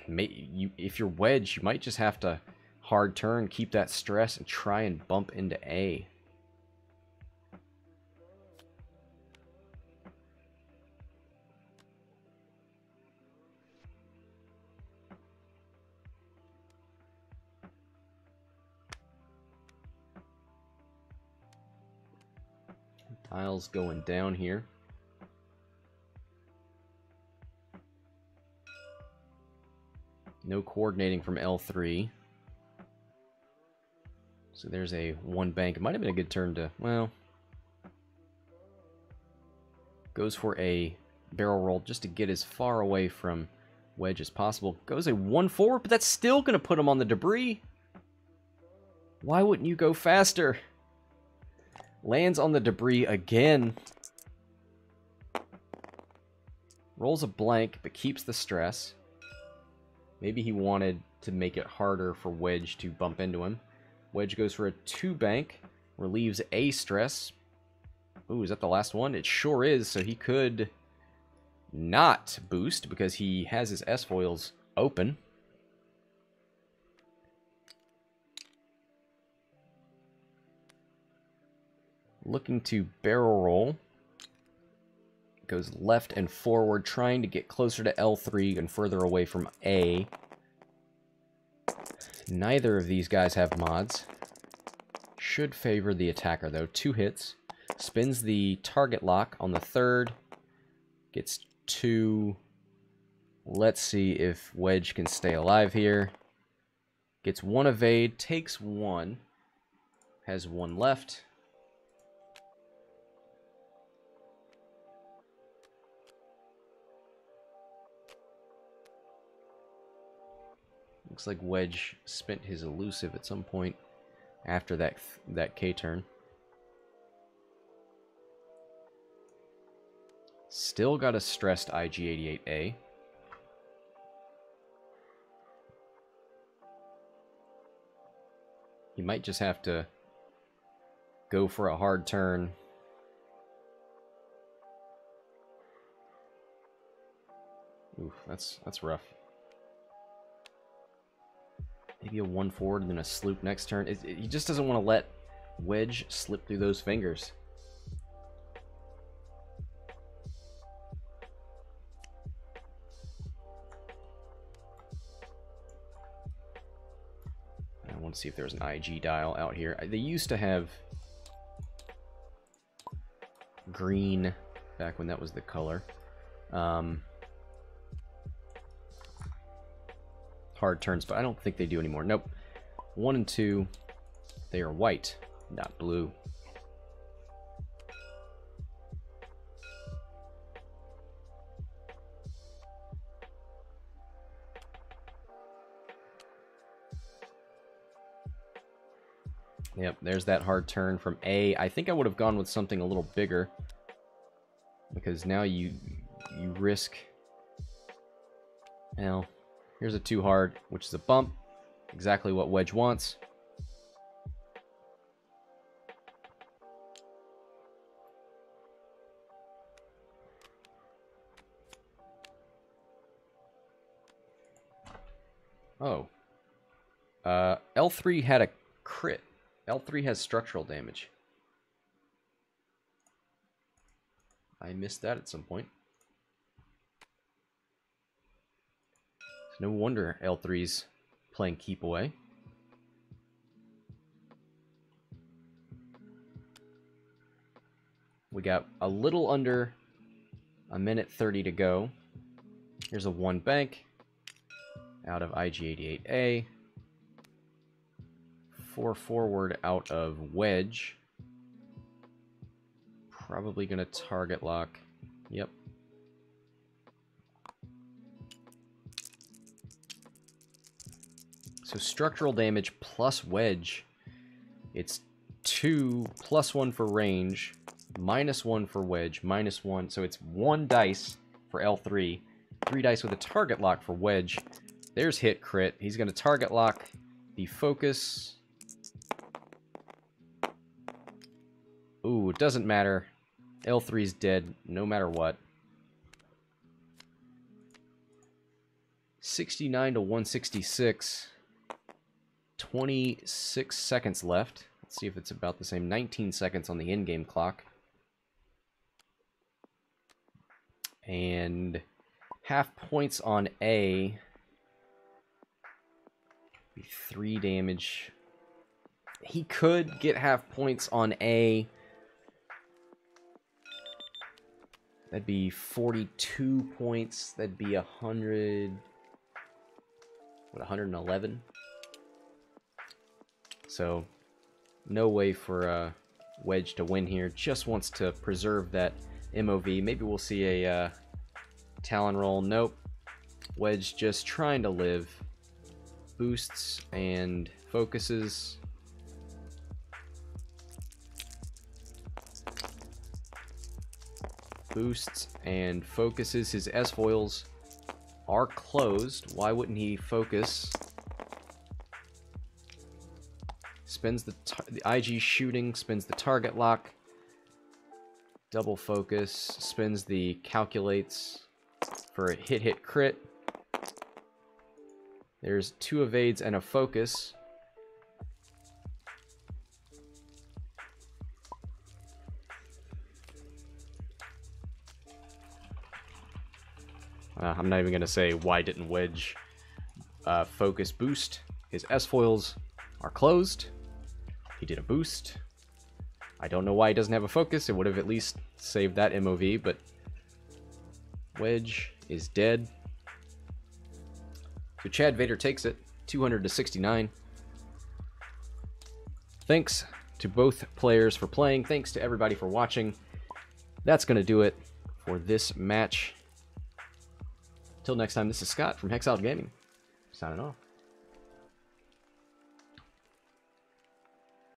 If you're Wedge, you might just have to hard turn, keep that stress, and try and bump into A. Tiles going down here. No coordinating from L3. So there's a 1 bank. It might have been a good turn to, well, goes for a barrel roll just to get as far away from Wedge as possible. Goes a 1 forward, but that's still going to put him on the debris. Why wouldn't you go faster? Lands on the debris again. Rolls a blank, but keeps the stress. Maybe he wanted to make it harder for Wedge to bump into him. Wedge goes for a 2 bank. Relieves A stress. Ooh, is that the last one? It sure is, so he could not boost because he has his S-foils open. Looking to barrel roll. Goes left and forward, trying to get closer to L3 and further away from A. Neither of these guys have mods. Should favor the attacker, though. 2 hits. Spins the target lock on the 3rd. Gets 2. Let's see if Wedge can stay alive here. Gets 1 evade, takes 1. Has 1 left. Looks like Wedge spent his elusive at some point after that K turn. Still got a stressed IG-88A. He might just have to go for a hard turn. Oof, that's rough. Maybe a 1 forward and then a sloop next turn. He just doesn't want to let Wedge slip through those fingers. I want to see if there's an IG dial out here. They used to have green back when that was the color. Hard turns, but I don't think they do anymore. Nope. 1 and 2, they are white, not blue. Yep, there's that hard turn from A. I think I would have gone with something a little bigger, because now you risk. Well, here's a 2 hard, which is a bump. Exactly what Wedge wants. Oh. L3 had a crit. L3 has structural damage. I missed that at some point. No wonder L3's playing keep away. We got a little under a minute 30 to go. Here's a 1 bank out of IG-88A. 4 forward out of Wedge. Probably going to target lock. Yep. So structural damage plus Wedge. It's 2 plus 1 for range, minus 1 for Wedge, minus 1. So it's 1 dice for L3, 3 dice with a target lock for Wedge. There's hit crit. He's going to target lock the focus. Ooh, it doesn't matter. L3's dead no matter what. 69 to 166. 26 seconds left. Let's see if it's about the same. 19 seconds on the in-game clock. And half points on A. 3 damage. He could get half points on A. That'd be 42 points. That'd be 100... What, 111? So, no way for Wedge to win here. Just wants to preserve that MOV. Maybe we'll see a Talon roll. Nope. Wedge just trying to live. Boosts and focuses. Boosts and focuses. His S-foils are closed. Why wouldn't he focus? Spins the IG shooting, spins the target lock. Double focus, spins the calculates for a hit crit. There's 2 evades and a focus. I'm not even going to say why didn't Wedge focus boost. His S-foils are closed. He did a boost. I don't know why he doesn't have a focus. It would have at least saved that MOV, but Wedge is dead. So ChadVader takes it, 200 to 69. Thanks to both players for playing. Thanks to everybody for watching. That's going to do it for this match. Till next time, this is Scott from Hexout Gaming, signing off.